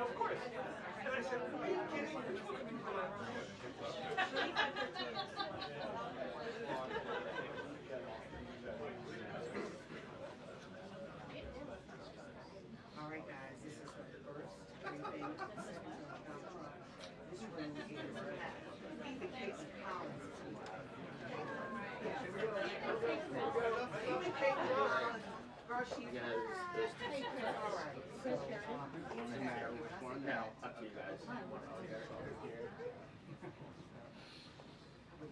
Of course. And I said, are you kidding? Which one of the people are All right, guys, this is the first briefing. This room is the case of Collins. All right. No matter which one. No, up to you guys. I would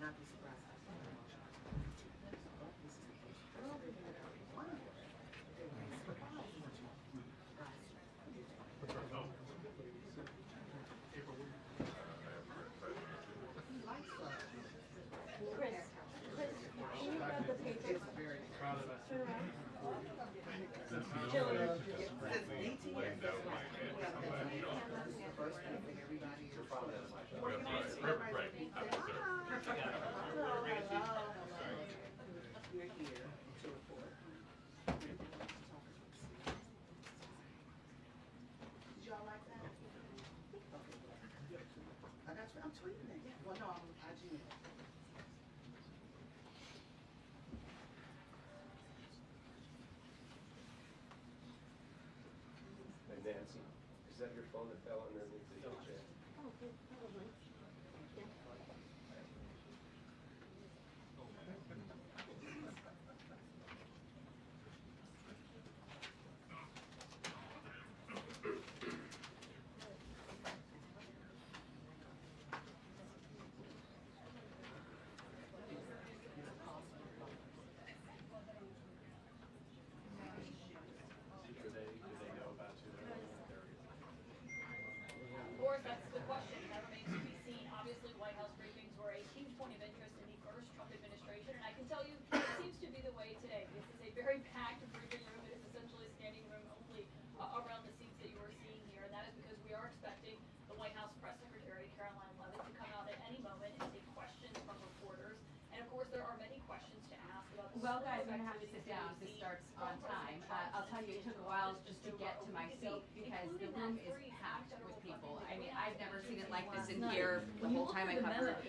not be surprised. This is the case. It's very proud of us. We're here to report. Did y'all like that? Okay. I'm tweeting it. Well, no, I'm IGing it. Hey, Nancy, is that your phone that fell underneath the chair? Oh, good, probably. Yeah. Do they know about you? Of course, that's the question. That remains to be seen. Obviously, White House briefings were a huge point of interest in the first Trump administration, and I can tell you it seems to be the way today. This is a very packed briefing room. It is essentially a standing room only around the seats that you are seeing here, and that is because we are expecting the White House Press Secretary, Karoline Leavitt, to come out at any moment and take questions from reporters. And of course, there are many questions to ask about the Well, guys, I'm going to have to sit down. This starts on time. I'll tell you, it took a while just to get to my seat because the room is packed with people. I mean, I've never seen it like this in here the whole time I covered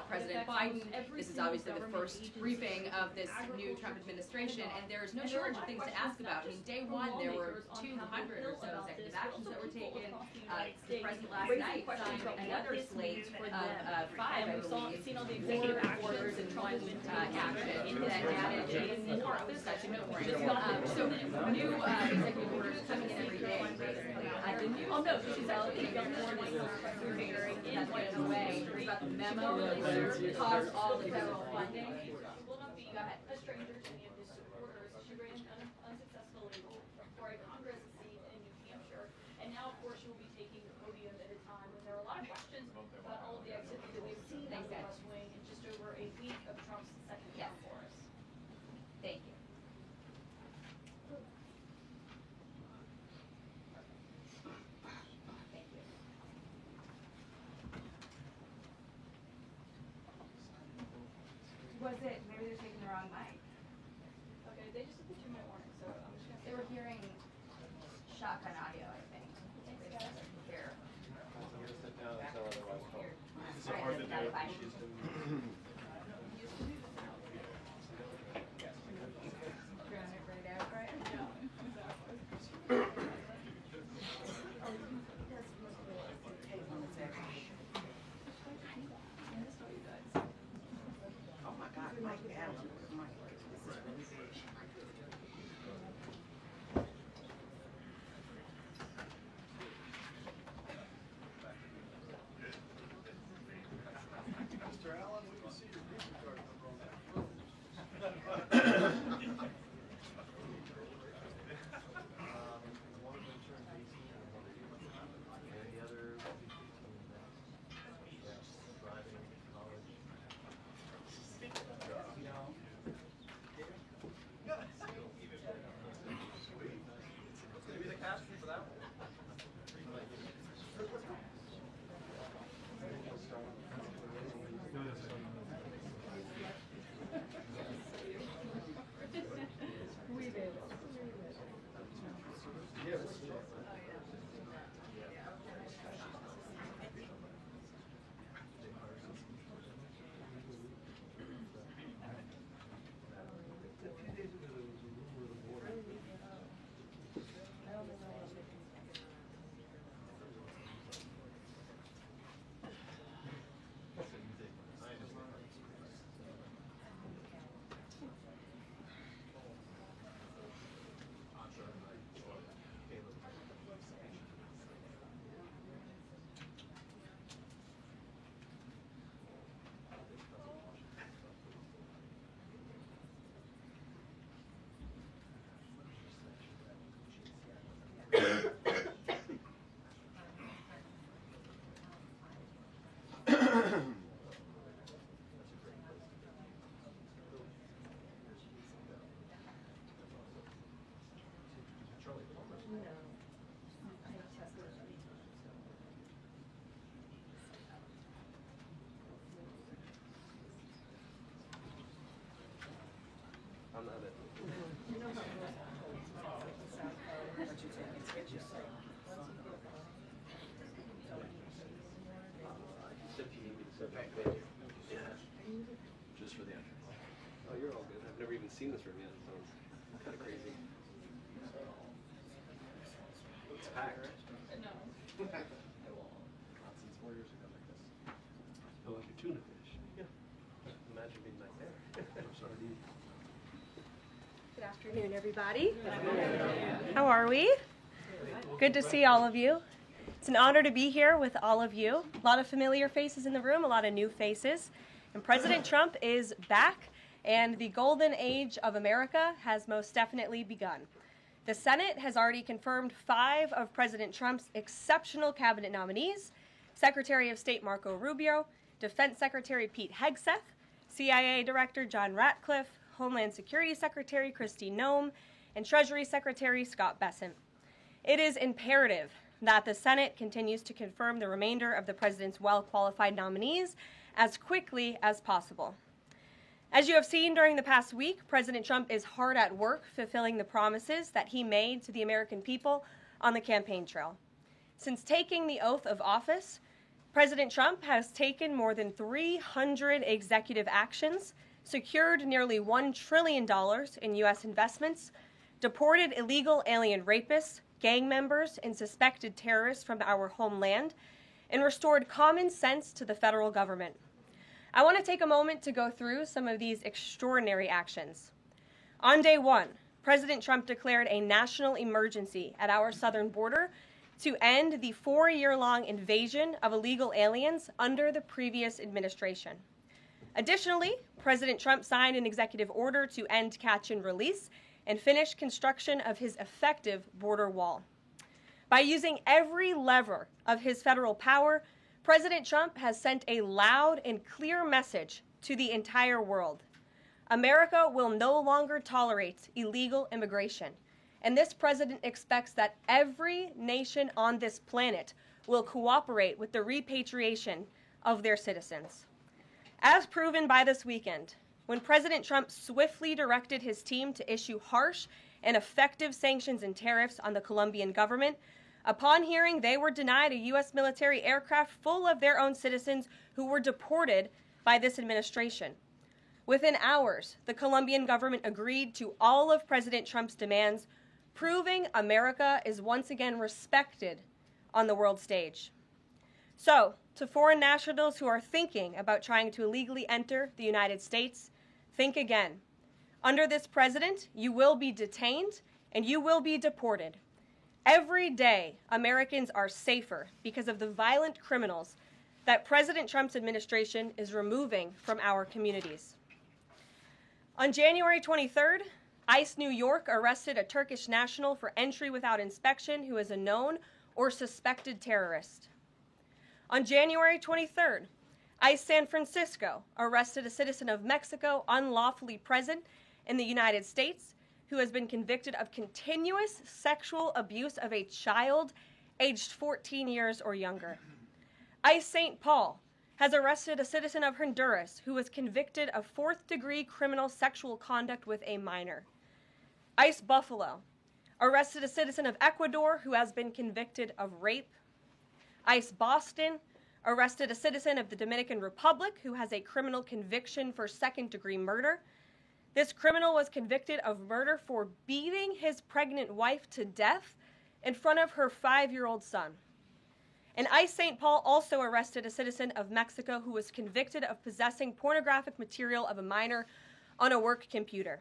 President Biden. This is obviously the first briefing of this new Trump administration, and there's no shortage of things to ask about. I mean, day one, there were 200 or so executive actions that were taken. The president last night signed another slate of 5, I believe, seen all the executive orders and one action that added even more of this session. So new executive orders coming in every day, basically. The news she's out in California that's went away about the memo that caused all the federal funding. Will not be a stranger to any of his supporters. She ran unsuccessfully for a Congress seat in New Hampshire, and now, of course, she will be taking the podium at a time when there are a lot of questions about all of the activity that we've seen in the West Wing in just over a week of Trump's second term for us. Thank you. Thank you. Was it, maybe they're taking the wrong mic. Okay, they just did the 2-minute warning, so I'm just going to... They were hearing shotgun audio, I think. Thanks, guys. Here. Sit down until otherwise told. It's so hard to do it. Oh my God, Mike Allen. This is really good. Mr. Allen? I'm not it. Just for the entrance. Oh, you're all good. I've never even seen this room yet, so it's kind of crazy. It's packed. No. Not since 4 years ago like this. Oh, like a tuna fish. Yeah. Imagine being back there. Sardine. Good afternoon, everybody. How are we? Good to see all of you. It's an honor to be here with all of you. A lot of familiar faces in the room, a lot of new faces. And President Trump is back, and the golden age of America has most definitely begun. The Senate has already confirmed 5 of President Trump's exceptional cabinet nominees: Secretary of State Marco Rubio, Defense Secretary Pete Hegseth, CIA Director John Ratcliffe, Homeland Security Secretary Kristi Noem, and Treasury Secretary Scott Bessent. It is imperative that the Senate continues to confirm the remainder of the president's well-qualified nominees as quickly as possible. As you have seen during the past week, President Trump is hard at work fulfilling the promises that he made to the American people on the campaign trail. Since taking the oath of office, President Trump has taken more than 300 executive actions, secured nearly $1 trillion in U.S. investments, deported illegal alien rapists, gang members, and suspected terrorists from our homeland, and restored common sense to the federal government. I want to take a moment to go through some of these extraordinary actions. On day 1, President Trump declared a national emergency at our southern border to end the 4-year-long invasion of illegal aliens under the previous administration. Additionally, President Trump signed an executive order to end catch and release and finish construction of his effective border wall. By using every lever of his federal power, President Trump has sent a loud and clear message to the entire world. America will no longer tolerate illegal immigration, and this president expects that every nation on this planet will cooperate with the repatriation of their citizens. As proven by this weekend, when President Trump swiftly directed his team to issue harsh and effective sanctions and tariffs on the Colombian government, upon hearing they were denied a U.S. military aircraft full of their own citizens who were deported by this administration. Within hours, the Colombian government agreed to all of President Trump's demands, proving America is once again respected on the world stage. So, to foreign nationals who are thinking about trying to illegally enter the United States, think again. Under this president, you will be detained and you will be deported. Every day, Americans are safer because of the violent criminals that President Trump's administration is removing from our communities. On January 23rd, ICE New York arrested a Turkish national for entry without inspection who is a known or suspected terrorist. On January 23rd, ICE San Francisco arrested a citizen of Mexico unlawfully present in the United States who has been convicted of continuous sexual abuse of a child aged 14 years or younger. ICE St. Paul has arrested a citizen of Honduras who was convicted of 4th-degree criminal sexual conduct with a minor. ICE Buffalo arrested a citizen of Ecuador who has been convicted of rape. ICE Boston arrested a citizen of the Dominican Republic who has a criminal conviction for 2nd-degree murder. This criminal was convicted of murder for beating his pregnant wife to death in front of her 5-year-old son. And ICE St. Paul also arrested a citizen of Mexico who was convicted of possessing pornographic material of a minor on a work computer.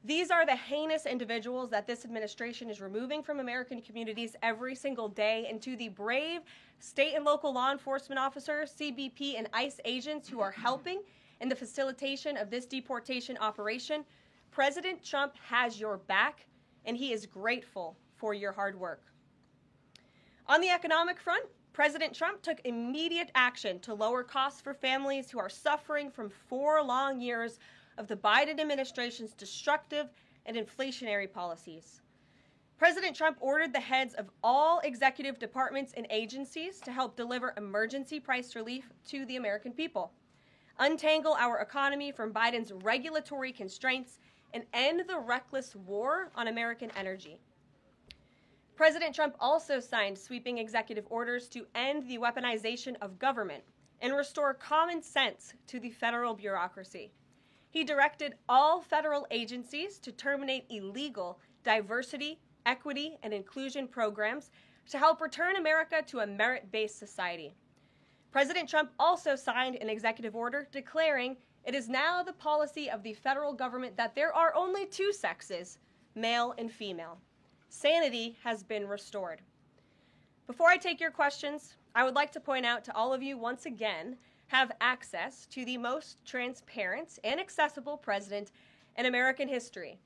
These are the heinous individuals that this administration is removing from American communities every single day, and to the brave state and local law enforcement officers, CBP, and ICE agents who are helping in the facilitation of this deportation operation, President Trump has your back, and he is grateful for your hard work. On the economic front, President Trump took immediate action to lower costs for families who are suffering from 4 long years of the Biden administration's destructive and inflationary policies. President Trump ordered the heads of all executive departments and agencies to help deliver emergency price relief to the American people, untangle our economy from Biden's regulatory constraints, and end the reckless war on American energy. President Trump also signed sweeping executive orders to end the weaponization of government and restore common sense to the federal bureaucracy. He directed all federal agencies to terminate illegal diversity, equity, and inclusion programs to help return America to a merit-based society. President Trump also signed an executive order declaring it is now the policy of the federal government that there are only two sexes, male and female. Sanity has been restored. Before I take your questions, I would like to point out to all of you once again have access to the most transparent and accessible president in American history.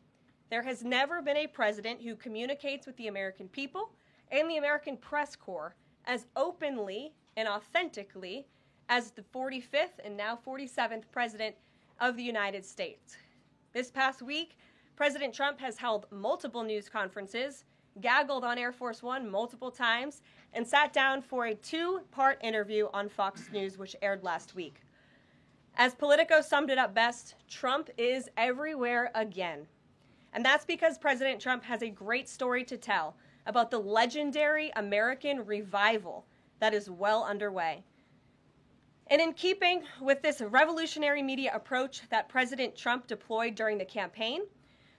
There has never been a president who communicates with the American people and the American press corps as openly and authentically as the 45th and now 47th president of the United States. This past week, President Trump has held multiple news conferences, gaggled on Air Force One multiple times, and sat down for a two-part interview on Fox News, which aired last week. As Politico summed it up best, Trump is everywhere again. And that's because President Trump has a great story to tell about the legendary American revival that is well underway. And in keeping with this revolutionary media approach that President Trump deployed during the campaign,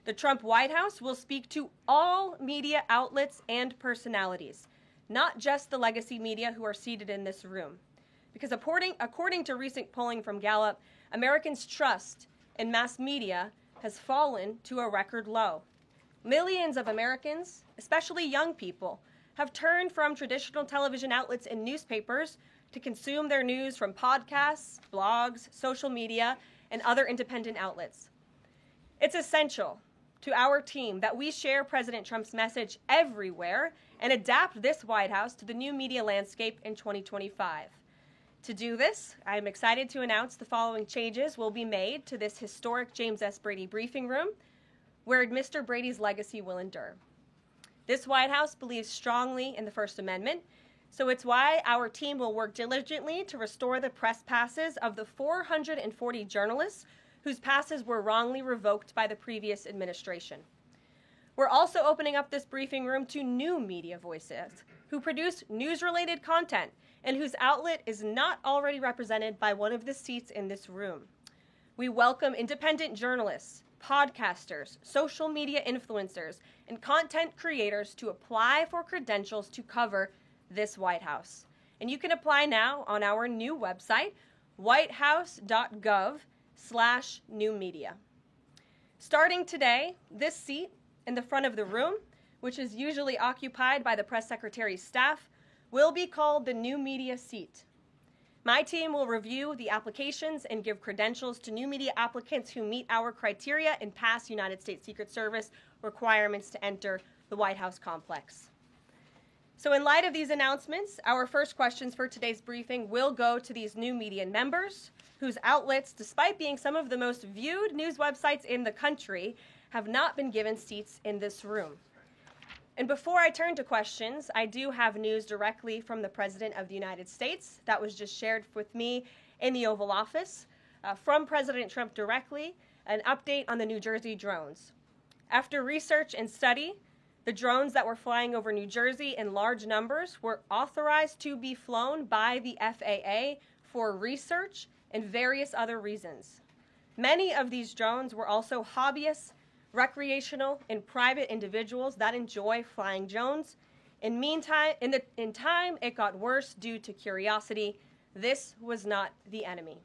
the Trump White House will speak to all media outlets and personalities, not just the legacy media who are seated in this room. Because according to recent polling from Gallup, Americans' trust in mass media has fallen to a record low. Millions of Americans, especially young people, have turned from traditional television outlets and newspapers to consume their news from podcasts, blogs, social media, and other independent outlets. It's essential to our team that we share President Trump's message everywhere and adapt this White House to the new media landscape in 2025. To do this, I am excited to announce the following changes will be made to this historic James S. Brady briefing room, where Mr. Brady's legacy will endure. This White House believes strongly in the First Amendment, so it's why our team will work diligently to restore the press passes of the 440 journalists whose passes were wrongly revoked by the previous administration. We're also opening up this briefing room to new media voices who produce news-related content and whose outlet is not already represented by one of the seats in this room. We welcome independent journalists, podcasters, social media influencers, and content creators to apply for credentials to cover this White House. And you can apply now on our new website, whitehouse.gov/new media. Starting today, this seat in the front of the room, which is usually occupied by the press secretary's staff, will be called the new media seat. My team will review the applications and give credentials to new media applicants who meet our criteria and pass United States Secret Service requirements to enter the White House complex. So in light of these announcements, our first questions for today's briefing will go to these new media members whose outlets, despite being some of the most viewed news websites in the country, have not been given seats in this room. And before I turn to questions, I do have news directly from the President of the United States that was just shared with me in the Oval Office from President Trump directly, an update on the New Jersey drones. After research and study, the drones that were flying over New Jersey in large numbers were authorized to be flown by the FAA for research and various other reasons. Many of these drones were also hobbyists, recreational, and private individuals that enjoy flying drones. In time, it got worse due to curiosity. This was not the enemy.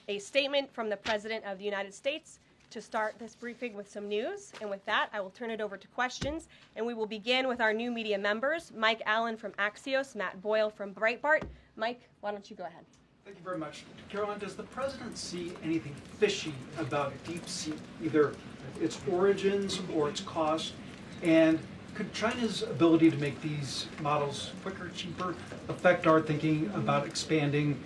A statement from the President of the United States to start this briefing with some news. And with that, I will turn it over to questions. And we will begin with our new media members, Mike Allen from Axios, Matt Boyle from Breitbart. Mike, why don't you go ahead? Thank you very much. Karoline, does the president see anything fishy about DeepSeek, either its origins or its cost? And could China's ability to make these models quicker, cheaper, affect our thinking about expanding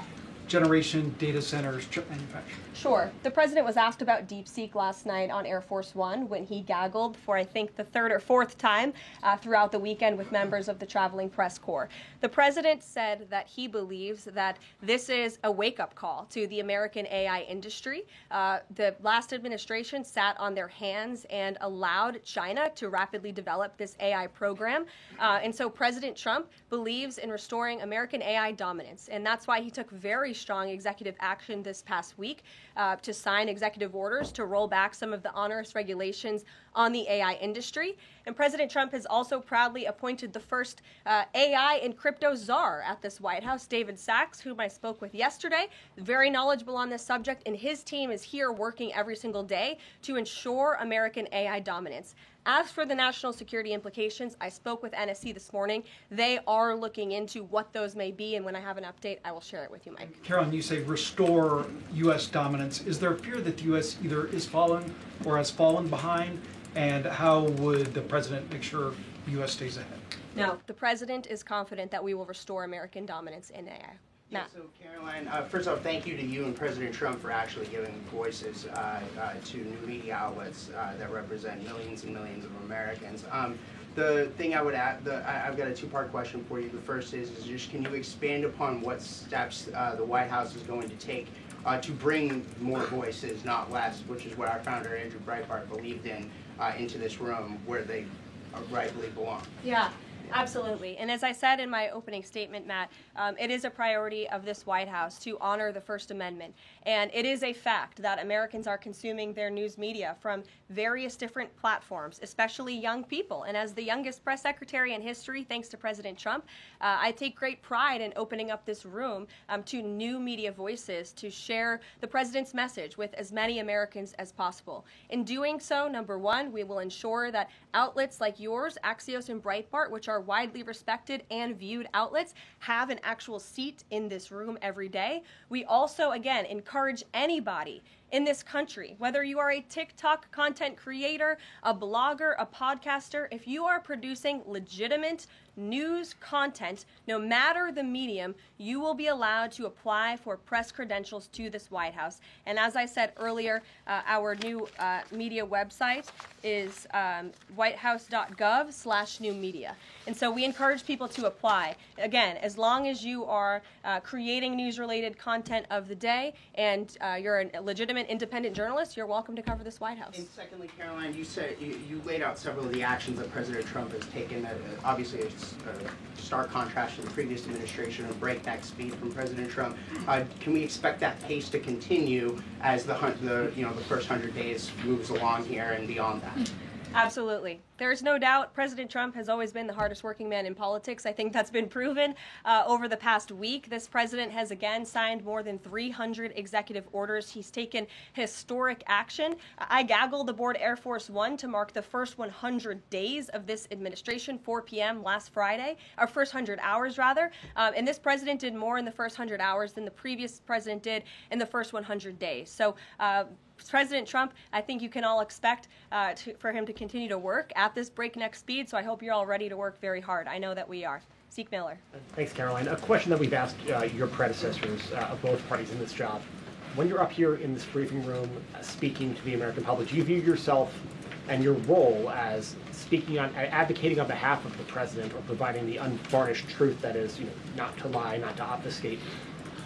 generation data centers, chip manufacturing? Sure. The president was asked about DeepSeek last night on Air Force One when he gaggled for, I think, the third or fourth time throughout the weekend with members of the traveling press corps. The president said that he believes that this is a wake-up call to the American AI industry. The last administration sat on their hands and allowed China to rapidly develop this AI program. And so President Trump believes in restoring American AI dominance. And that's why he took very strong executive action this past week to sign executive orders to roll back some of the onerous regulations on the AI industry. And President Trump has also proudly appointed the first AI and crypto czar at this White House, David Sachs, whom I spoke with yesterday, very knowledgeable on this subject, and his team is here working every single day to ensure American AI dominance. As for the national security implications, I spoke with NSC this morning. They are looking into what those may be, and when I have an update, I will share it with you, Mike. Karoline, you say restore U.S. dominance. Is there a fear that the U.S. either is falling or has fallen behind? And how would the president make sure the U.S. stays ahead? No, the president is confident that we will restore American dominance in AI. Yeah, so Karoline, first off, thank you to you and President Trump for actually giving voices to new media outlets that represent millions and millions of Americans. The thing I would add, I've got a two-part question for you. The first is just can you expand upon what steps the White House is going to take to bring more voices, not less, which is what our founder, Andrew Breitbart, believed in, into this room where they rightly belong? Yeah. Absolutely. And as I said in my opening statement, Matt, it is a priority of this White House to honor the First Amendment. And it is a fact that Americans are consuming their news media from various different platforms, especially young people. And as the youngest press secretary in history, thanks to President Trump, I take great pride in opening up this room to new media voices to share the president's message with as many Americans as possible. In doing so, number one, we will ensure that outlets like yours, Axios and Breitbart, which are widely respected and viewed outlets, have an actual seat in this room every day. We also, again, encourage anybody in this country, whether you are a TikTok content creator, a blogger, a podcaster, if you are producing legitimate news content, no matter the medium, you will be allowed to apply for press credentials to this White House. And as I said earlier, our new media website is whitehouse.gov/new media. And so we encourage people to apply. Again, as long as you are creating news-related content of the day and you're a legitimate independent journalist, you're welcome to cover this White House. And secondly, Karoline, you said you laid out several of the actions that President Trump has taken. Obviously, it's a stark contrast to the previous administration of breakneck speed from President Trump. Can we expect that pace to continue as the first 100 days moves along here and beyond that? Absolutely. There's no doubt President Trump has always been the hardest working man in politics. I think that's been proven over the past week. This president has again signed more than 300 executive orders. He's taken historic action. I gaggled aboard Air Force One to mark the first 100 days of this administration, 4 p.m. last Friday, or first 100 hours rather. And this president did more in the first 100 hours than the previous president did in the first 100 days. So President Trump, I think you can all expect for him to continue to work at this breakneck speed, so I hope you're all ready to work very hard. I know that we are. Zeke Miller. Thanks, Karoline. A question that we've asked your predecessors of both parties in this job. When you're up here in this briefing room speaking to the American public, do you view yourself and your role as advocating on behalf of the president or providing the unvarnished truth that is, not to lie, not to obfuscate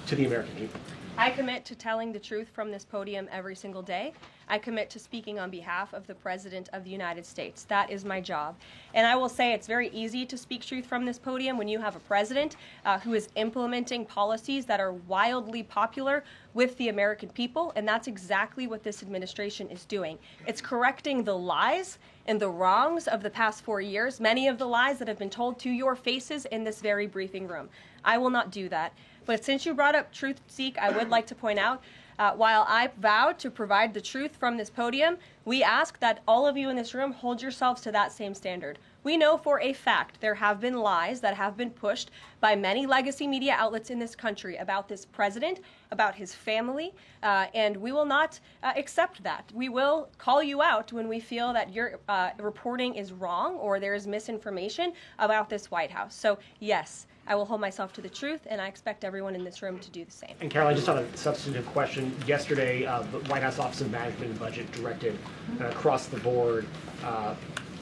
to the American people? I commit to telling the truth from this podium every single day. I commit to speaking on behalf of the President of the United States. That is my job. And I will say it's very easy to speak truth from this podium when you have a president who is implementing policies that are wildly popular with the American people, and that's exactly what this administration is doing. It's correcting the lies and the wrongs of the past 4 years, many of the lies that have been told to your faces in this very briefing room. I will not do that. But since you brought up truth, Zeke, I would like to point out, while I vowed to provide the truth from this podium, We ask that all of you in this room hold yourselves to that same standard. We know for a fact there have been lies that have been pushed by many legacy media outlets in this country about this president, about his family, and we will not accept that. We will call you out when we feel that your reporting is wrong or there is misinformation about this White House. So yes, I will hold myself to the truth, and I expect everyone in this room to do the same. And Karoline, just on a substantive question, yesterday the White House Office of Management and Budget directed across the board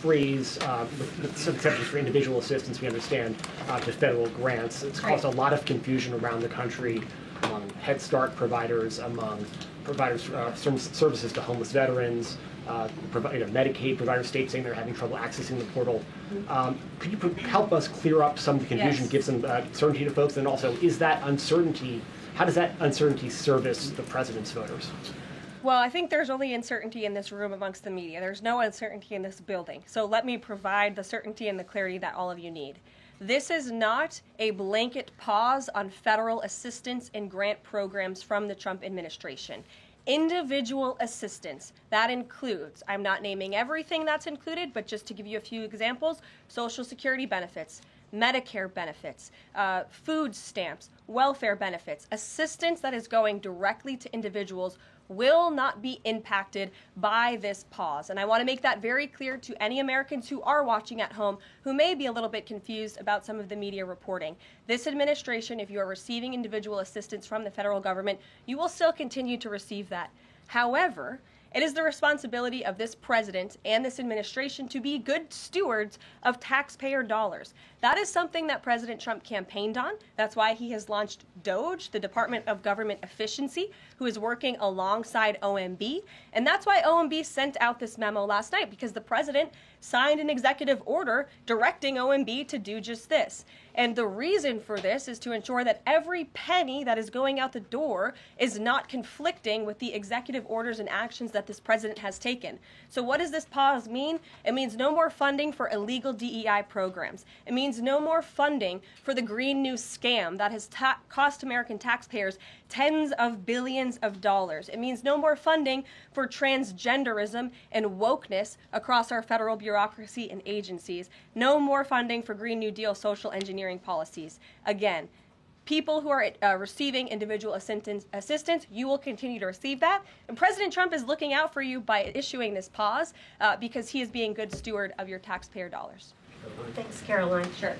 freeze, with some exceptions for individual assistance, we understand, to federal grants. It's caused a lot of confusion around the country among Head Start providers, among providers services to homeless veterans, Medicaid providers, states saying they're having trouble accessing the portal. Could you help us clear up some of the confusion, Yes. give some certainty to folks, and also, is that uncertainty, how does that uncertainty service the president's voters? Well, I think there's only uncertainty in this room amongst the media. There's no uncertainty in this building. So let me provide the certainty and the clarity that all of you need. This is not a blanket pause on federal assistance and grant programs from the Trump administration. Individual assistance, that includes, I'm not naming everything that's included, but just to give you a few examples, Social Security benefits, Medicare benefits, food stamps, welfare benefits, assistance that is going directly to individuals will not be impacted by this pause. And I want to make that very clear to any Americans who are watching at home who may be a little bit confused about some of the media reporting. This administration, if you are receiving individual assistance from the federal government, you will still continue to receive that. However, it is the responsibility of this president and this administration to be good stewards of taxpayer dollars. That is something that President Trump campaigned on. That's why he has launched DOGE, the Department of Government Efficiency, who is working alongside OMB. And that's why OMB sent out this memo last night, because the president signed an executive order directing OMB to do just this. And the reason for this is to ensure that every penny that is going out the door is not conflicting with the executive orders and actions that this president has taken. So what does this pause mean? It means no more funding for illegal DEI programs. It means no more funding for the Green New scam that has cost American taxpayers tens of billions of dollars. It means no more funding for transgenderism and wokeness across our federal bureaucracy and agencies. No more funding for Green New Deal social engineering policies. Again, people who are receiving individual assistance, you will continue to receive that. And President Trump is looking out for you by issuing this pause because he is being good steward of your taxpayer dollars. Thanks, Karoline. Sure.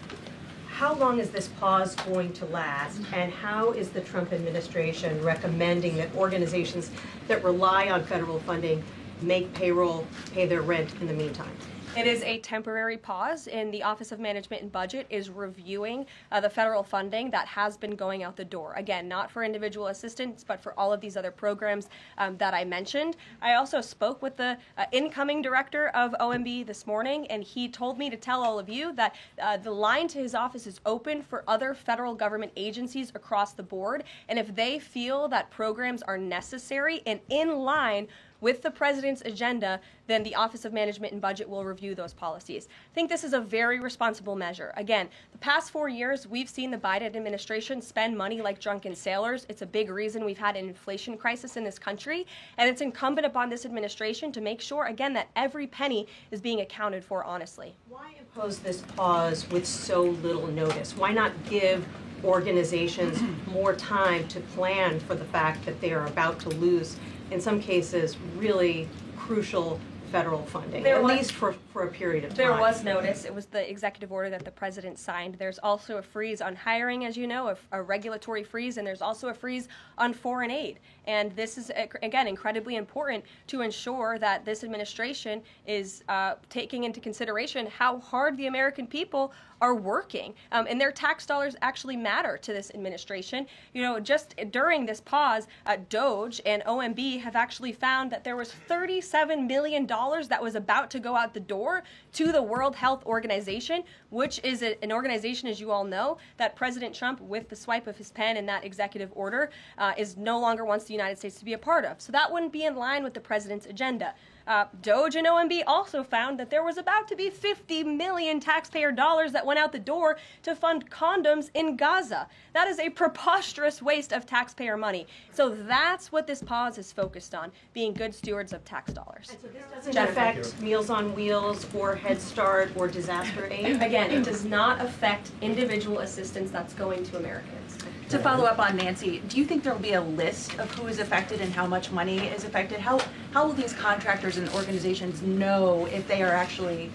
How long is this pause going to last, and how is the Trump administration recommending that organizations that rely on federal funding make payroll, pay their rent in the meantime? It is a temporary pause, and the Office of Management and Budget is reviewing the federal funding that has been going out the door. Again, not for individual assistance, but for all of these other programs that I mentioned. I also spoke with the incoming director of OMB this morning, and he told me to tell all of you that the line to his office is open for other federal government agencies across the board, and if they feel that programs are necessary and in line with the president's agenda, then the Office of Management and Budget will review those policies. I think this is a very responsible measure. Again, the past 4 years, we've seen the Biden administration spend money like drunken sailors. It's a big reason we've had an inflation crisis in this country, and it's incumbent upon this administration to make sure, again, that every penny is being accounted for honestly. Why impose this pause with so little notice? Why not give organizations more time to plan for the fact that they are about to lose, in some cases, really crucial federal funding, at least for a period of time? There was notice. It was the executive order that the president signed. There's also a freeze on hiring, as you know, a regulatory freeze, and there's also a freeze on foreign aid. And this is, again, incredibly important to ensure that this administration is taking into consideration how hard the American people are working. And their tax dollars actually matter to this administration. You know, just during this pause, DOGE and OMB have actually found that there was $37 million that was about to go out the door to the World Health Organization, which is an organization, as you all know, that President Trump, with the swipe of his pen in that executive order, is no longer wants the United States to be a part of. So that wouldn't be in line with the president's agenda. DOJ and OMB also found that there was about to be 50 million taxpayer dollars that went out the door to fund condoms in Gaza. That is a preposterous waste of taxpayer money. So that's what this pause is focused on, being good stewards of tax dollars. And so this doesn't affect Meals on Wheels or Head Start or disaster aid? Again, it does not affect individual assistance that's going to Americans. To follow up on Nancy, do you think there will be a list of who is affected and how much money is affected? How will these contractors and organizations know if they are actually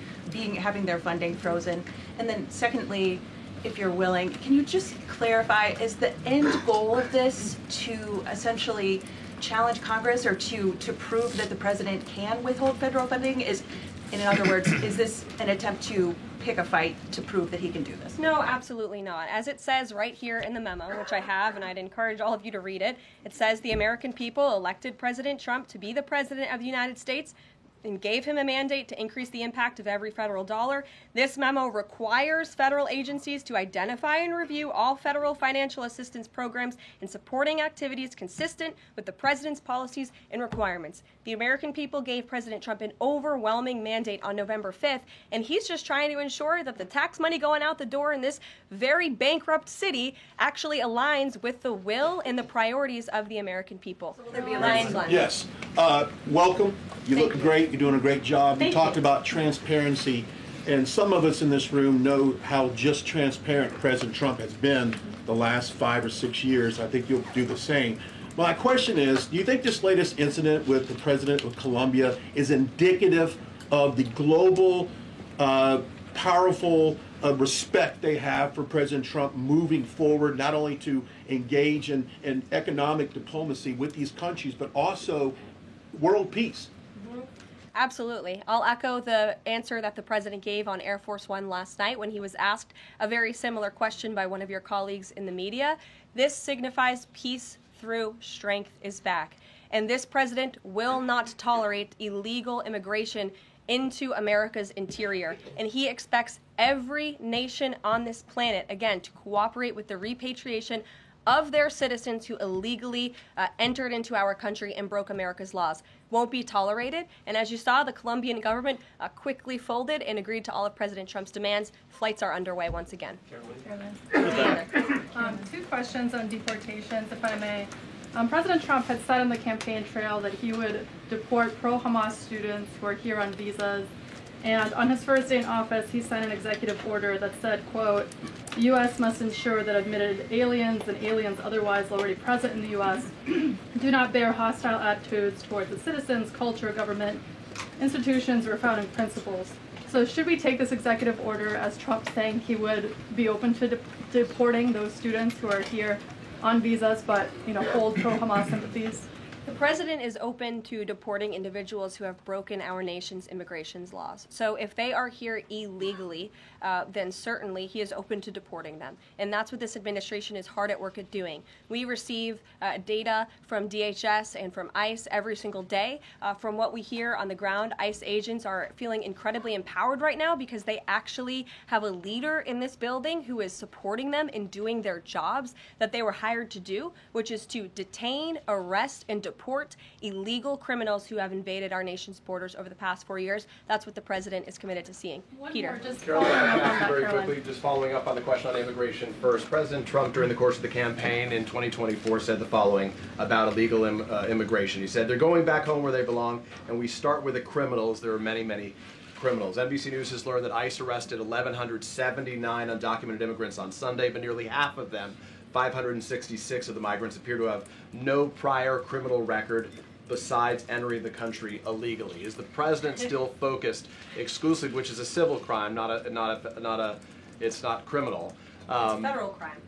having their funding frozen? And then secondly, if you're willing, can you just clarify, is the end goal of this to essentially challenge Congress or to prove that the president can withhold federal funding? In other words, is this an attempt to pick a fight to prove that he can do this? No, absolutely not. As it says right here in the memo, which I have, and I'd encourage all of you to read it, it says the American people elected President Trump to be the president of the United States and gave him a mandate to increase the impact of every federal dollar. This memo requires federal agencies to identify and review all federal financial assistance programs and supporting activities consistent with the president's policies and requirements. The American people gave President Trump an overwhelming mandate on November 5th, and he's just trying to ensure that the tax money going out the door in this very bankrupt city actually aligns with the will and the priorities of the American people. So will there be a line? Yes. Welcome. You look great. You're doing a great job. You talked about transparency, and some of us in this room know how just transparent President Trump has been the last 5 or 6 years. I think you'll do the same. My question is, do you think this latest incident with the president of Colombia is indicative of the global, powerful respect they have for President Trump moving forward, not only to engage in economic diplomacy with these countries, but also world peace? Absolutely. I'll echo the answer that the president gave on Air Force One last night when he was asked a very similar question by one of your colleagues in the media. This signifies peace through strength is back. And this president will not tolerate illegal immigration into America's interior. And he expects every nation on this planet, again, to cooperate with the repatriation of their citizens who illegally entered into our country and broke America's laws. Won't be tolerated. And as you saw, the Colombian government quickly folded and agreed to all of President Trump's demands. Flights are underway once again. Two questions on deportations, if I may. President Trump had said on the campaign trail that he would deport pro-Hamas students who are here on visas. And on his first day in office, he signed an executive order that said, quote, the U.S. must ensure that admitted aliens and aliens otherwise already present in the U.S. do not bear hostile attitudes towards the citizens, culture, government, institutions, or founding principles. So should we take this executive order as Trump saying he would be open to deporting those students who are here on visas but, hold pro-Hamas sympathies? The president is open to deporting individuals who have broken our nation's immigration laws. So if they are here illegally, then certainly he is open to deporting them. And that's what this administration is hard at work at doing. We receive data from DHS and from ICE every single day. From what we hear on the ground, ICE agents are feeling incredibly empowered right now because they actually have a leader in this building who is supporting them in doing their jobs that they were hired to do, which is to detain, arrest, and deport illegal criminals who have invaded our nation's borders over the past 4 years. That's what the president is committed to seeing. Peter. Caroline, very quickly, just following up on the question on immigration first. President Trump, during the course of the campaign in 2024, said the following about illegal immigration. He said, they're going back home where they belong, and we start with the criminals. There are many, many criminals. NBC News has learned that ICE arrested 1,179 undocumented immigrants on Sunday, but nearly half of them, 566 of the migrants, appear to have no prior criminal record besides entering the country illegally. Is the president still focused exclusively, which is a civil crime, it's not criminal? It's a federal crime.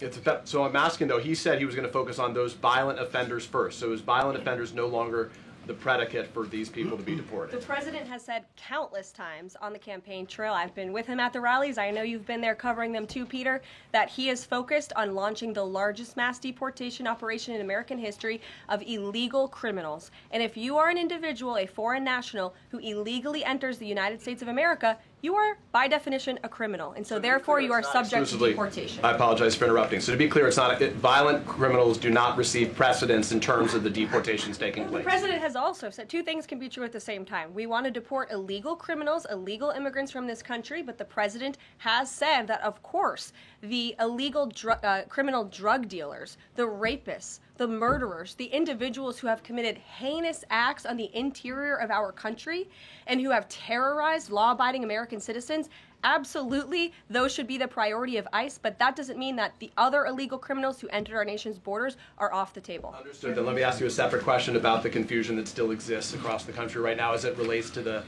So I'm asking though, he said he was going to focus on those violent offenders first. So is violent offenders no longer the predicate for these people to be deported? The president has said countless times on the campaign trail, I've been with him at the rallies, I know you've been there covering them too, Peter, that he is focused on launching the largest mass deportation operation in American history of illegal criminals. And if you are an individual, a foreign national, who illegally enters the United States of America, you are by definition a criminal, and so therefore you are subject to deportation. I apologize for interrupting. So to be clear, it's not violent criminals do not receive precedence in terms of the deportations taking place. The president has also said two things can be true at the same time. We want to deport illegal criminals, illegal immigrants from this country, but the president has said that, of course, the illegal criminal drug dealers, the rapists, the murderers, the individuals who have committed heinous acts on the interior of our country and who have terrorized law-abiding American citizens, absolutely, those should be the priority of ICE, but that doesn't mean that the other illegal criminals who entered our nation's borders are off the table. Understood. Then let me ask you a separate question about the confusion that still exists across the country right now as it relates to the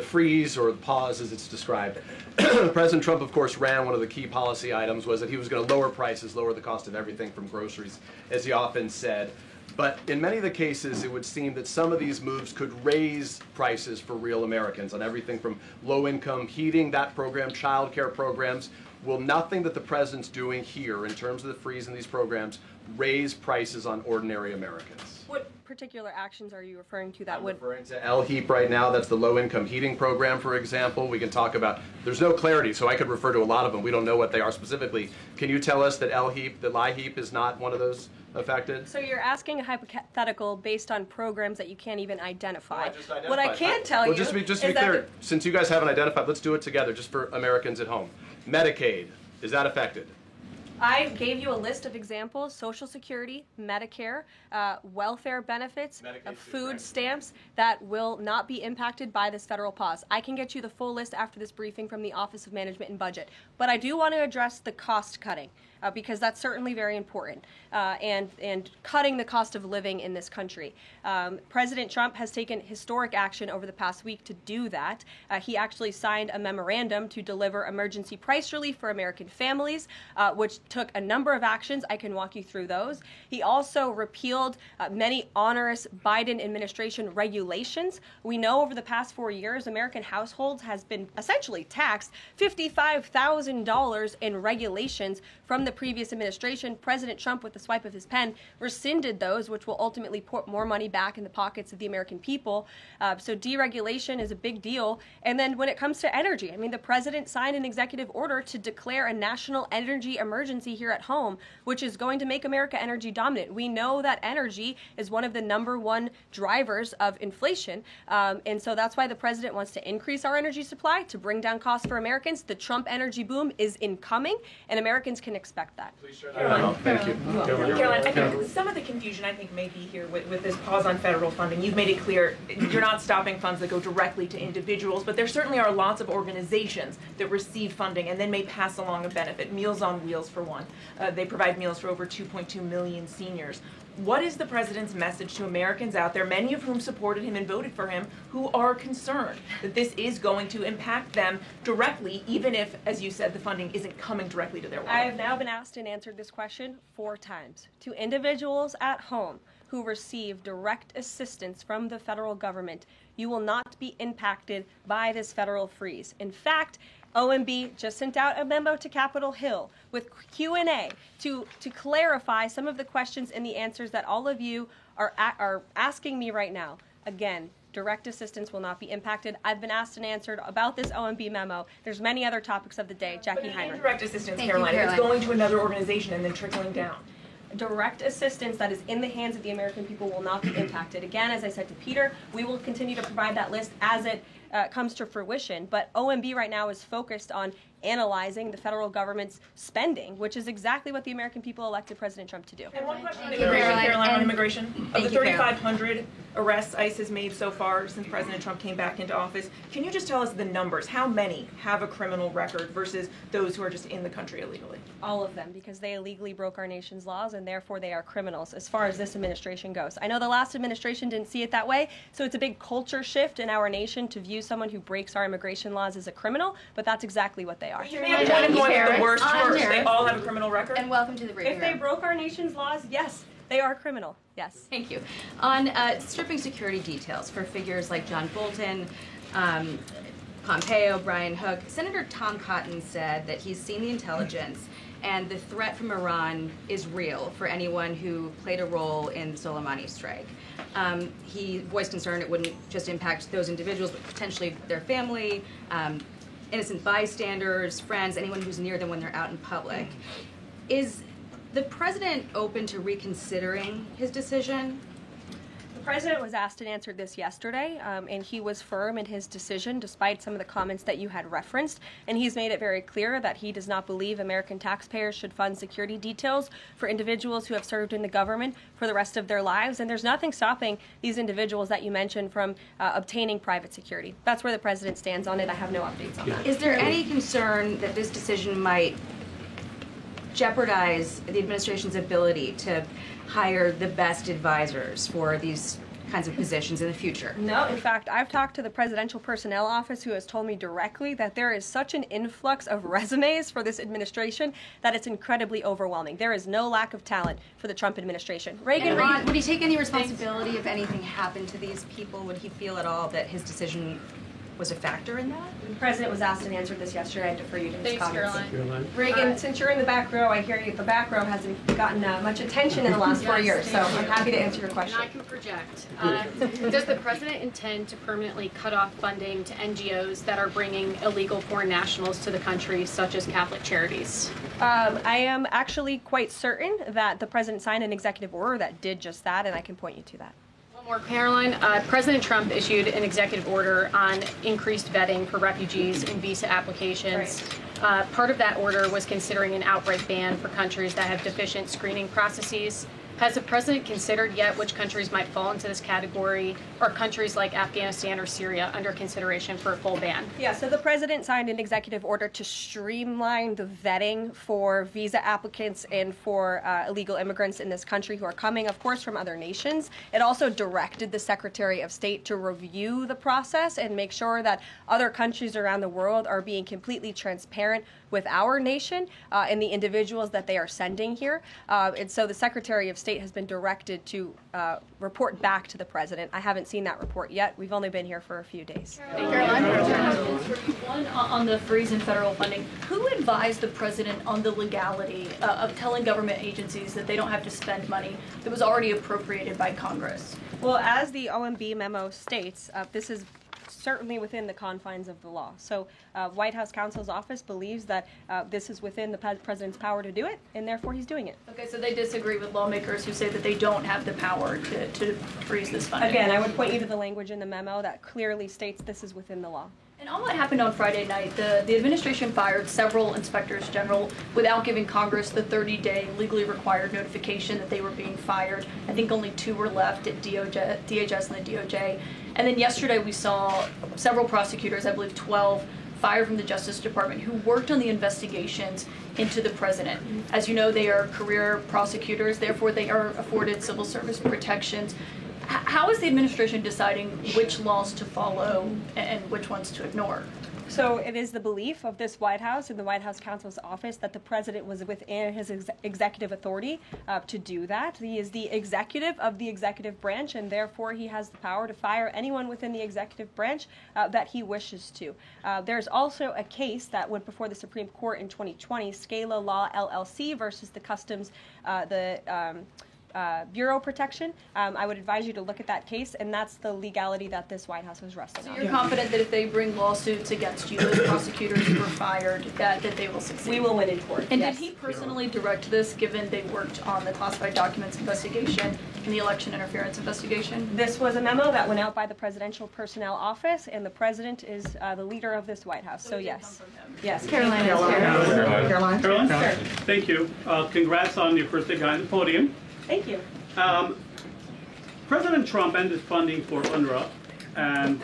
freeze or the pause as it's described. President Trump, of course, ran one of the key policy items was that he was going to lower prices, lower the cost of everything from groceries, as he often said. But in many of the cases, it would seem that some of these moves could raise prices for real Americans on everything from low-income heating, that program, child care programs. Will nothing that the president's doing here in terms of the freeze in these programs raise prices on ordinary Americans? What particular actions are you referring to that I'm would... referring to LHEAP right now. That's the low-income heating program, for example. We can talk about, there's no clarity, so I could refer to a lot of them. We don't know what they are specifically. Can you tell us that LHEAP, that LIHEAP is not one of those affected? So you're asking a hypothetical based on programs that you can't even identify. No, I just identified. What I can tell well, you just to be is that clear, since you guys haven't identified, let's do it together, just for Americans at home. Medicaid, is that affected? I gave you a list of examples: Social Security, Medicare, welfare benefits, food stamps that will not be impacted by this federal pause. I can get you the full list after this briefing from the Office of Management and Budget. But I do want to address the cost cutting. Because that's certainly very important, and cutting the cost of living in this country. President Trump has taken historic action over the past week to do that. He actually signed a memorandum to deliver emergency price relief for American families, which took a number of actions. I can walk you through those. He also repealed many onerous Biden administration regulations. We know over the past 4 years, American households has been essentially taxed $55,000 in regulations from the previous administration. President Trump, with the swipe of his pen, rescinded those, which will ultimately put more money back in the pockets of the American people. So deregulation is a big deal. And then when it comes to energy, I mean, the president signed an executive order to declare a national energy emergency here at home, which is going to make America energy dominant. We know that energy is one of the #1 drivers of inflation. And so that's why the president wants to increase our energy supply to bring down costs for Americans. The Trump energy boom is incoming, and Americans can expect that. Please share that. Thank you. Karoline, I think some of the confusion I think may be here with this pause on federal funding. You've made it clear you're not stopping funds that go directly to individuals, but there certainly are lots of organizations that receive funding and then may pass along a benefit. Meals on Wheels, for one. They provide meals for over 2.2 million seniors. What is the president's message to Americans out there, many of whom supported him and voted for him, who are concerned that this is going to impact them directly, even if, as you said, the funding isn't coming directly to their wallet? I have now been asked and answered this question 4 times. To individuals at home who receive direct assistance from the federal government, you will not be impacted by this federal freeze. In fact, OMB just sent out a memo to Capitol Hill with Q&A to clarify some of the questions and the answers that all of you are asking me right now. Again, direct assistance will not be impacted. I've been asked and answered about this OMB memo. There's many other topics of the day. Jackie Heinrich. Indirect assistance, Karoline, if it's going to another organization and then trickling down. Direct assistance that is in the hands of the American people will not be impacted. Again, as I said to Peter, we will continue to provide that list as it comes to fruition. But OMB right now is focused on analyzing the federal government's spending, which is exactly what the American people elected President Trump to do. And one question on Karoline, on immigration. Of the 3,500 arrests ICE has made so far since President Trump came back into office, can you just tell us the numbers? How many have a criminal record versus those who are just in the country illegally? All of them, because they illegally broke our nation's laws, and therefore they are criminals as far as this administration goes. I know the last administration didn't see it that way, so it's a big culture shift in our nation to view someone who breaks our immigration laws as a criminal, but that's exactly what they are. You may have one going with the worst first. They all have a criminal record. And welcome to the briefing room. If they broke our nation's laws, yes, they are criminal. Yes. Thank you. On stripping security details for figures like John Bolton, Pompeo, Brian Hook, Senator Tom Cotton said that he's seen the intelligence and the threat from Iran is real for anyone who played a role in Soleimani's strike. He voiced concern it wouldn't just impact those individuals, but potentially their family. innocent bystanders, friends, anyone who's near them when they're out in public. Is the president open to reconsidering his decision? The president was asked and answered this yesterday, and he was firm in his decision despite some of the comments that you had referenced. And he's made it very clear that he does not believe American taxpayers should fund security details for individuals who have served in the government for the rest of their lives. And there's nothing stopping these individuals that you mentioned from obtaining private security. That's where the president stands on it. I have no updates on that. Is there any concern that this decision might jeopardize the administration's ability to hire the best advisors for these kinds of positions in the future? No, in fact, I've talked to the Presidential Personnel Office, who has told me directly that there is such an influx of resumes for this administration that it's incredibly overwhelming. There is no lack of talent for the Trump administration. Would he take any responsibility if anything happened to these people? Would he feel at all that his decision was a factor in that? The president was asked and answered this yesterday. I defer you to his Thanks, comments. Karoline. Reagan, since you're in the back row, I hear you. The back row hasn't gotten much attention in the last 4 years, so I'm happy to answer your question. And I can project. Does the president intend to permanently cut off funding to NGOs that are bringing illegal foreign nationals to the country, such as Catholic charities? I am actually quite certain that the president signed an executive order that did just that, and I can point you to that. More, Karoline, President Trump issued an executive order on increased vetting for refugees in visa applications. Right. Part of that order was considering an outright ban for countries that have deficient screening processes. Has the president considered yet which countries might fall into this category, or countries like Afghanistan or Syria under consideration for a full ban? Yeah, so the president signed an executive order to streamline the vetting for visa applicants and for illegal immigrants in this country who are coming, of course, from other nations. It also directed the Secretary of State to review the process and make sure that other countries around the world are being completely transparent with our nation and the individuals that they are sending here. And so the Secretary of State has been directed to report back to the president. I haven't seen that report yet. We've only been here for a few days. One, on the freeze in federal funding, who advised the president on the legality of telling government agencies that they don't have to spend money that was already appropriated by Congress? Well, as the OMB memo states, this is certainly within the confines of the law. So White House counsel's office believes that this is within the president's power to do it, and therefore he's doing it. Okay, so they disagree with lawmakers who say that they don't have the power to freeze this funding. Again, I would point you to the language in the memo that clearly states this is within the law. And on what happened on Friday night, the administration fired several inspectors general without giving Congress the 30-day legally required notification that they were being fired. I think only 2 were left at DHS and the DOJ. And then yesterday we saw several prosecutors, I believe 12, fired from the Justice Department who worked on the investigations into the president. As you know, they are career prosecutors, therefore they are afforded civil service protections. How is the administration deciding which laws to follow and which ones to ignore? So it is the belief of this White House and the White House counsel's office that the president was within his executive authority to do that. He is the executive of the executive branch, and therefore he has the power to fire anyone within the executive branch that he wishes to. There's also a case that went before the Supreme Court in 2020, Scala Law LLC versus the Customs, Bureau Protection. I would advise you to look at that case, and that's the legality that this White House was resting on. So you're confident that if they bring lawsuits against you, those prosecutors who were fired, that they will succeed? We will win in court. And yes. Did he personally direct this, given they worked on the classified documents investigation and the election interference investigation? This was a memo that went out by the Presidential Personnel Office, and the president is the leader of this White House. So yes. Yes. Karoline. Karoline? Sure. Thank you. Congrats on your first day behind the podium. Thank you. President Trump ended funding for UNRWA and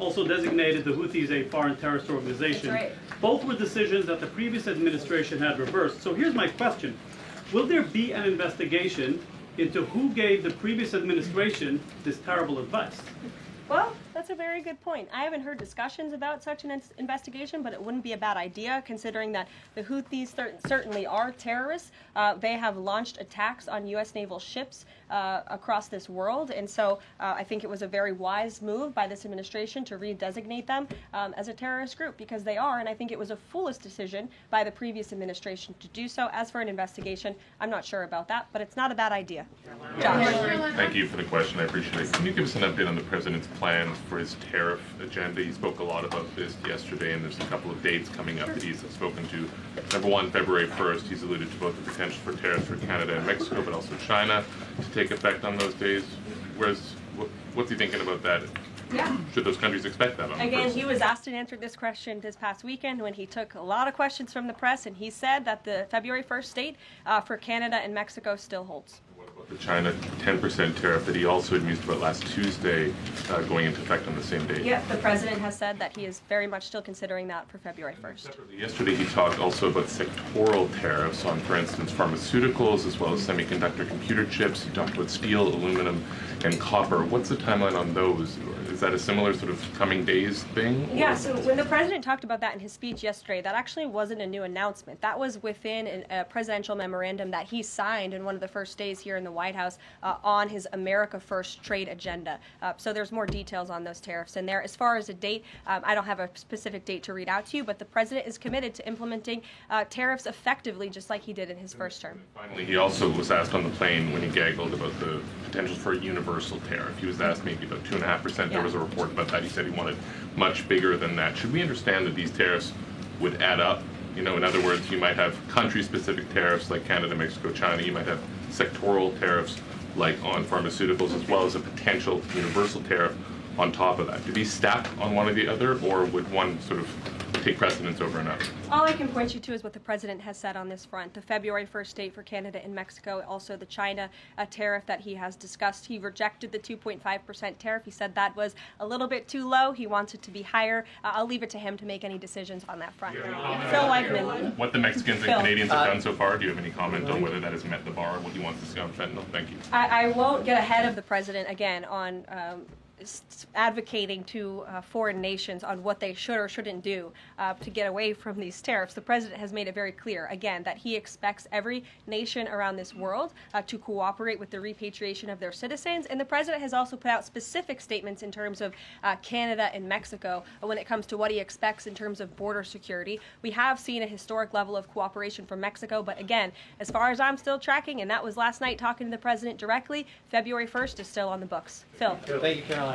also designated the Houthis a foreign terrorist organization. That's right. Both were decisions that the previous administration had reversed. So here's my question. Will there be an investigation into who gave the previous administration this terrible advice? Well, that's a very good point. I haven't heard discussions about such an investigation, but it wouldn't be a bad idea considering that the Houthis certainly are terrorists. They have launched attacks on U.S. naval ships across this world, and so I think it was a very wise move by this administration to redesignate them as a terrorist group, because they are, and I think it was a foolish decision by the previous administration to do so. As for an investigation, I'm not sure about that, but it's not a bad idea. Josh. Thank you for the question. I appreciate it. Can you give us an update on the president's plans for his tariff agenda. He spoke a lot about this yesterday, and there's a couple of dates coming up that he's spoken to. Number one, February 1st, he's alluded to both the potential for tariffs for Canada and Mexico, but also China to take effect on those days. What's he thinking about that? Yeah. Should those countries expect that? Again, he was asked and answered this question this past weekend when he took a lot of questions from the press, and he said that the February 1st date for Canada and Mexico still holds. What about the China 10% tariff that he also had mused about last Tuesday going into effect on the same day? Yeah, the president has said that he is very much still considering that for February 1st. Yesterday he talked also about sectoral tariffs on, for instance, pharmaceuticals as well as semiconductor computer chips. He talked about steel, aluminum, and copper. What's the timeline on those? Is that a similar sort of coming days thing? Or? Yeah, so when the president talked about that in his speech yesterday, that actually wasn't a new announcement. That was within a presidential memorandum that he signed in one of the first days here in the White House on his America First trade agenda. So there's more details on those tariffs in there. As far as a date, I don't have a specific date to read out to you, but the president is committed to implementing tariffs effectively, just like he did in his first term. Finally, he also was asked on the plane when he gaggled about the potential for a universal tariff. He was asked maybe about 2.5%. There was a report about that. He said he wanted much bigger than that. Should we understand that these tariffs would add up? You know, in other words, you might have country-specific tariffs like Canada, Mexico, China. You might have sectoral tariffs like on pharmaceuticals, as well as a potential universal tariff on top of that. Do these stack on one or the other, or would one sort of take precedence over another? All I can point you to is what the president has said on this front. The February 1st date for Canada and Mexico, also the China tariff that he has discussed. He rejected the 2.5% tariff. He said that was a little bit too low. He wants it to be higher. I'll leave it to him to make any decisions on that front. Phil Weigman. What the Mexicans and Canadians have done so far, do you have any comment on whether that has met the bar, what he wants to see on fentanyl? Thank you. I won't get ahead of the president again on advocating to foreign nations on what they should or shouldn't do to get away from these tariffs. The president has made it very clear, again, that he expects every nation around this world to cooperate with the repatriation of their citizens, and the president has also put out specific statements in terms of Canada and Mexico when it comes to what he expects in terms of border security. We have seen a historic level of cooperation from Mexico, but again, as far as I'm still tracking, and that was last night talking to the president directly, February 1st is still on the books. Phil. Thank you, Karoline.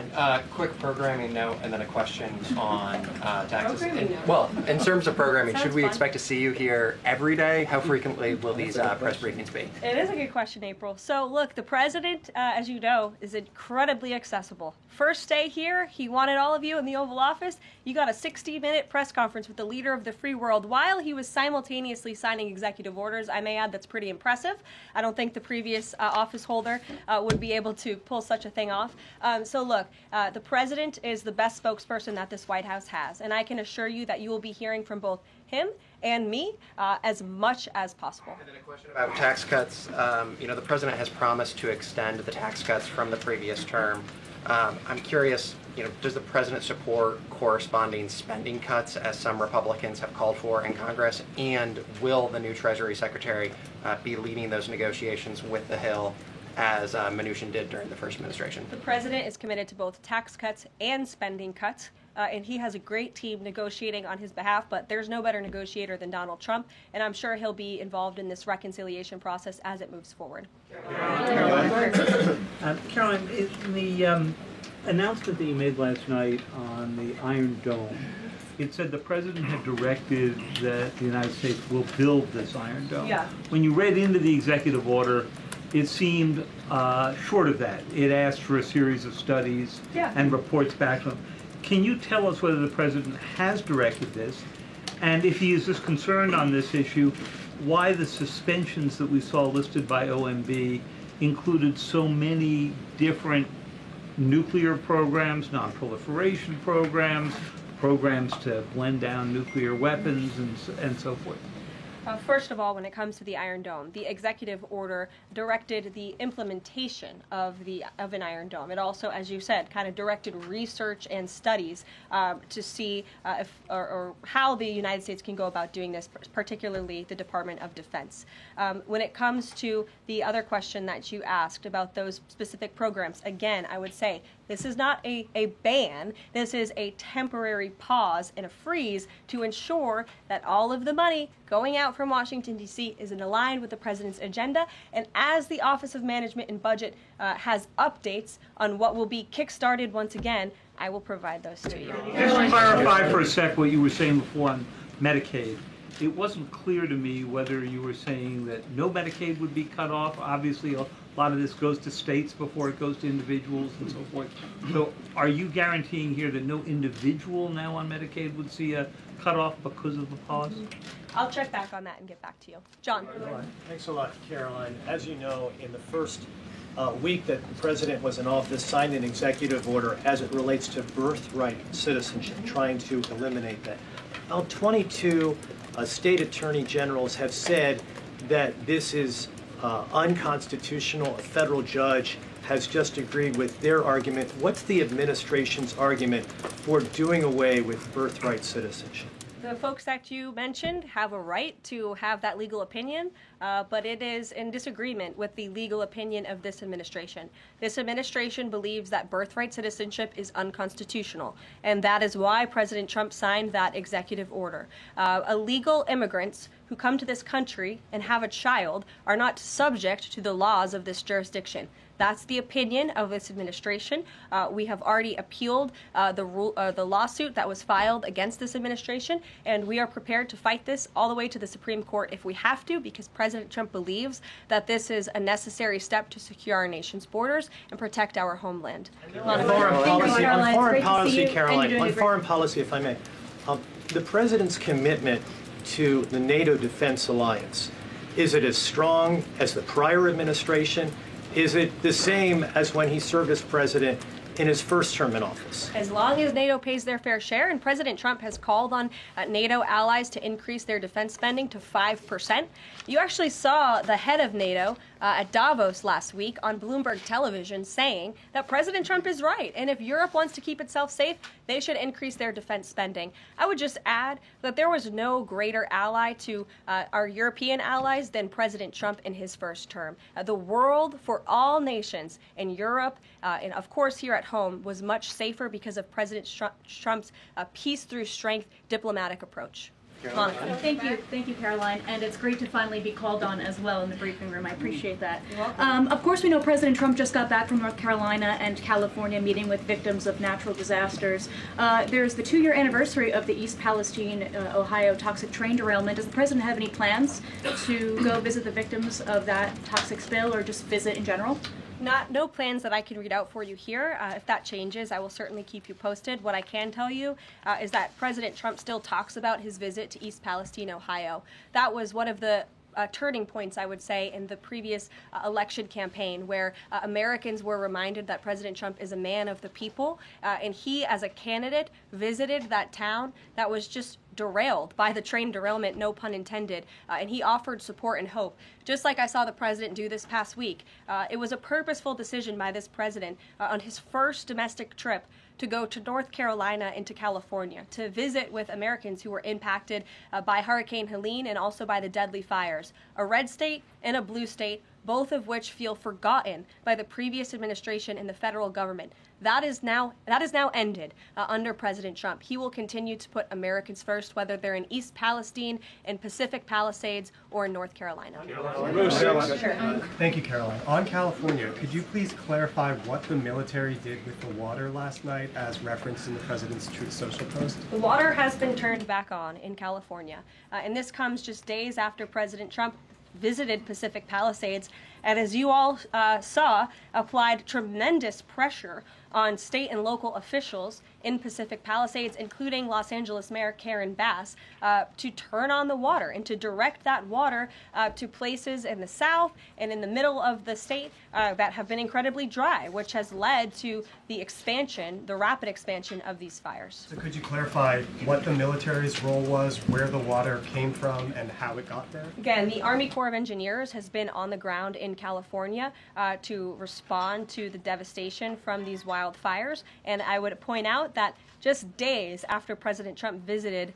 Quick programming note and then a question on taxes. In terms of programming, should we expect to see you here every day? How frequently will these press briefings be? It is a good question, April. So look, the president, as you know, is incredibly accessible. First day here, he wanted all of you in the Oval Office. You got a 60-minute press conference with the leader of the free world while he was simultaneously signing executive orders. I may add that's pretty impressive. I don't think the previous office holder would be able to pull such a thing off. So look, the president is the best spokesperson that this White House has, and I can assure you that you will be hearing from both him and me as much as possible. And then a question about tax cuts. The president has promised to extend the tax cuts from the previous term. I'm curious, does the president support corresponding spending cuts as some Republicans have called for in Congress? And will the new Treasury Secretary be leading those negotiations with the Hill as Mnuchin did during the first administration? The president is committed to both tax cuts and spending cuts, and he has a great team negotiating on his behalf, but there's no better negotiator than Donald Trump, and I'm sure he'll be involved in this reconciliation process as it moves forward. Karoline, in the announcement that you made last night on the Iron Dome, it said the president had directed that the United States will build this Iron Dome. Yeah. When you read into the executive order, it seemed short of that. It asked for a series of studies and reports back to him. Can you tell us whether the president has directed this? And if he is this concerned on this issue, why the suspensions that we saw listed by OMB included so many different nuclear programs, non-proliferation programs, programs to blend down nuclear weapons, and so forth? First of all, when it comes to the Iron Dome, the executive order directed the implementation of an Iron Dome. It also, as you said, kind of directed research and studies to see if or how the United States can go about doing this, particularly the Department of Defense. When it comes to the other question that you asked about those specific programs, again, I would say this is not a ban. This is a temporary pause and a freeze to ensure that all of the money going out from Washington, D.C. is aligned with the president's agenda. And as the Office of Management and Budget has updates on what will be kickstarted once again, I will provide those to you. Just clarify for a sec what you were saying before on Medicaid. It wasn't clear to me whether you were saying that no Medicaid would be cut off. Obviously, a lot of this goes to states before it goes to individuals and so forth. So are you guaranteeing here that no individual now on Medicaid would see a cutoff because of the pause? I'll check back on that and get back to you. John. Thanks a lot, Karoline. As you know, in the first week that the president was in office, signed an executive order as it relates to birthright citizenship, trying to eliminate that. Now, 22 state attorney generals have said that this is unconstitutional. A federal judge has just agreed with their argument. What's the administration's argument for doing away with birthright citizenship? The folks that you mentioned have a right to have that legal opinion, but it is in disagreement with the legal opinion of this administration. This administration believes that birthright citizenship is unconstitutional, and that is why President Trump signed that executive order. Illegal immigrants who come to this country and have a child are not subject to the laws of this jurisdiction. That's the opinion of this administration. We have already appealed the lawsuit that was filed against this administration, and we are prepared to fight this all the way to the Supreme Court if we have to, because President Trump believes that this is a necessary step to secure our nation's borders and protect our homeland. On foreign policy, Karoline, on foreign policy, if I may, the president's commitment to the NATO Defense Alliance, is it as strong as the prior administration? Is it the same as when he served as president in his first term in office? As long as NATO pays their fair share, and President Trump has called on NATO allies to increase their defense spending to 5%. You actually saw the head of NATO at Davos last week on Bloomberg television saying that President Trump is right, and if Europe wants to keep itself safe, they should increase their defense spending. I would just add that there was no greater ally to our European allies than President Trump in his first term. The world for all nations in Europe, and of course here at home, was much safer because of President Trump's peace through strength diplomatic approach. Thank you, Karoline, and it's great to finally be called on as well in the briefing room. I appreciate that. Of course, we know President Trump just got back from North Carolina and California meeting with victims of natural disasters. There's the 2-year anniversary of the East Palestine, Ohio toxic train derailment. Does the president have any plans to go visit the victims of that toxic spill, or just visit in general? No plans that I can read out for you here. If that changes, I will certainly keep you posted. What I can tell you is that President Trump still talks about his visit to East Palestine, Ohio. That was one of the turning points, I would say, in the previous election campaign, where Americans were reminded that President Trump is a man of the people, and he, as a candidate, visited that town that was just derailed by the train derailment, no pun intended, and he offered support and hope. Just like I saw the president do this past week, it was a purposeful decision by this president on his first domestic trip to go to North Carolina and to California to visit with Americans who were impacted by Hurricane Helene and also by the deadly fires. A red state and a blue state, both of which feel forgotten by the previous administration and the federal government. That is now ended under President Trump. He will continue to put Americans first, whether they're in East Palestine, in Pacific Palisades, or in North Carolina. Thank you, Karoline. On California, could you please clarify what the military did with the water last night as referenced in the president's Truth Social post? The water has been turned back on in California, and this comes just days after President Trump visited Pacific Palisades, and as you all saw, applied tremendous pressure on state and local officials in Pacific Palisades, including Los Angeles Mayor Karen Bass, to turn on the water and to direct that water to places in the south and in the middle of the state that have been incredibly dry, which has led to the expansion, the rapid expansion of these fires. So could you clarify what the military's role was, where the water came from, and how it got there? Again, the Army Corps of Engineers has been on the ground in California to respond to the devastation from these wildfires, and I would point out that just days after President Trump visited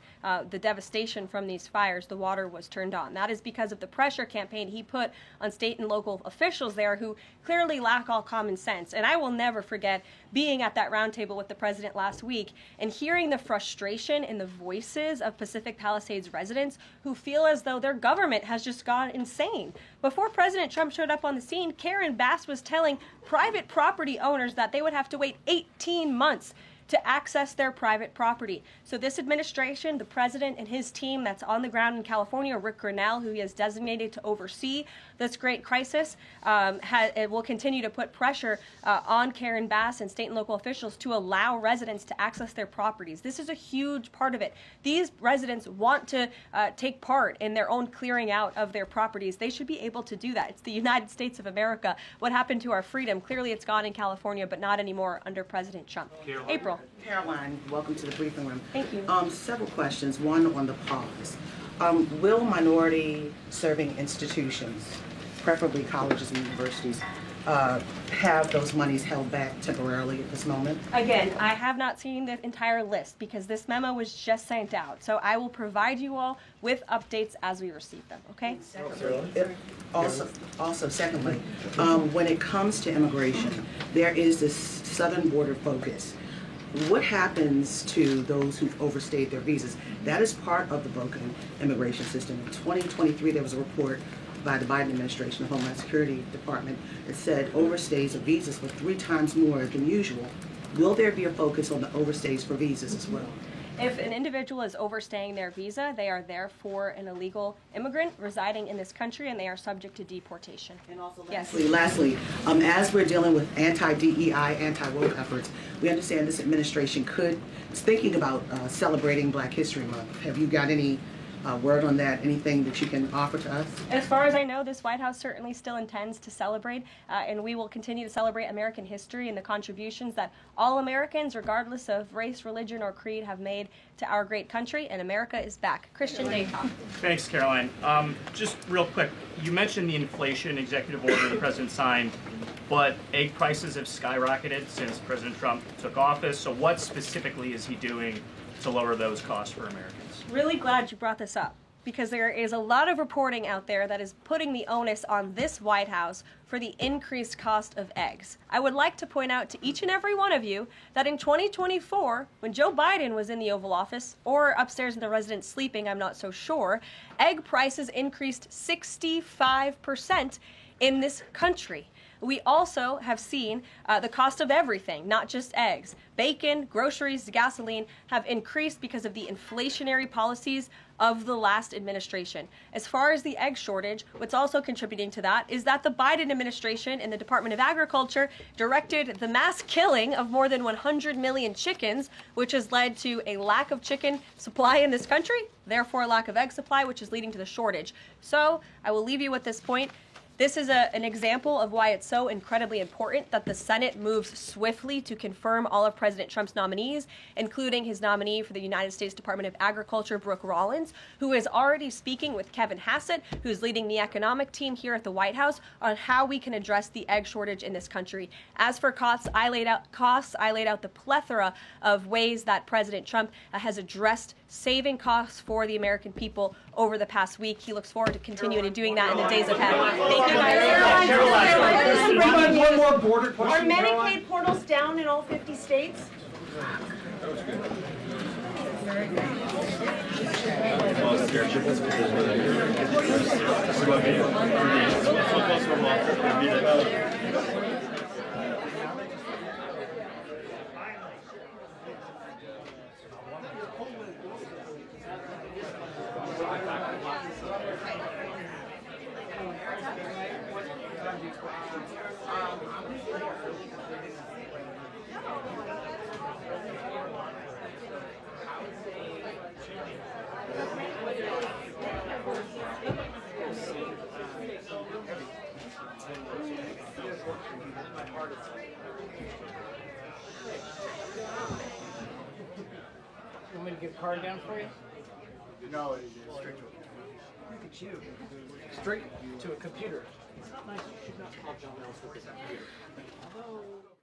the devastation from these fires, the water was turned on. That is because of the pressure campaign he put on state and local officials there who clearly lack all common sense. And I will never forget being at that roundtable with the president last week and hearing the frustration in the voices of Pacific Palisades residents who feel as though their government has just gone insane. Before President Trump showed up on the scene, Karen Bass was telling private property owners that they would have to wait 18 months to access their private property. So this administration, the president and his team that's on the ground in California, Rick Grinnell, who he has designated to oversee this great crisis, it will continue to put pressure on Karen Bass and state and local officials to allow residents to access their properties. This is a huge part of it. These residents want to take part in their own clearing out of their properties. They should be able to do that. It's the United States of America. What happened to our freedom? Clearly it's gone in California, but not anymore under President Trump. April. Caroline, welcome to the briefing room. Thank you. Several questions. One on the pause. Will minority serving institutions, preferably colleges and universities, have those monies held back temporarily at this moment? Again, I have not seen the entire list because this memo was just sent out. So I will provide you all with updates as we receive them, okay? Secondly, when it comes to immigration, there is this southern border focus. What happens to those who've overstayed their visas? That is part of the broken immigration system. In 2023, there was a report by the Biden administration, the Homeland Security Department, that said overstays of visas were 3 times more than usual. Will there be a focus on the overstays for visas as well? If an individual is overstaying their visa, they are therefore an illegal immigrant residing in this country and they are subject to deportation. And also yes. Lastly, as we're dealing with anti-DEI, anti-woke efforts, we understand this administration is thinking about celebrating Black History Month. Have you got any word on that? Anything that you can offer to us? As far as I know, this White House certainly still intends to celebrate, and we will continue to celebrate American history and the contributions that all Americans, regardless of race, religion, or creed, have made to our great country, and America is back. Christian Dayton. Thanks, Caroline. Just real quick, you mentioned the inflation executive order the president signed, but egg prices have skyrocketed since President Trump took office, so what specifically is he doing to lower those costs for Americans? Really glad you brought this up because there is a lot of reporting out there that is putting the onus on this White House for the increased cost of eggs. I would like to point out to each and every one of you that in 2024, when Joe Biden was in the Oval Office, or upstairs in the residence sleeping, I'm not so sure, egg prices increased 65% in this country. We also have seen the cost of everything, not just eggs. Bacon, groceries, gasoline have increased because of the inflationary policies of the last administration. As far as the egg shortage, what's also contributing to that is that the Biden administration and the Department of Agriculture directed the mass killing of more than 100 million chickens, which has led to a lack of chicken supply in this country, therefore a lack of egg supply, which is leading to the shortage. So I will leave you with this point. This is an example of why it's so incredibly important that the Senate moves swiftly to confirm all of President Trump's nominees, including his nominee for the United States Department of Agriculture, Brooke Rollins, who is already speaking with Kevin Hassett, who's leading the economic team here at the White House, on how we can address the egg shortage in this country. As for costs, I laid out the plethora of ways that President Trump has addressed saving costs for the American people over the past week. He looks forward to continuing doing that in the days ahead. Thank you guys. Caroline, one more border question. Are Medicaid portals down in all 50 states? That was good. You want me to get a card down for you? No, straight to a computer. Look at you. Straight to a computer. It's not nice. You should not call John Ellsworth a computer. Although...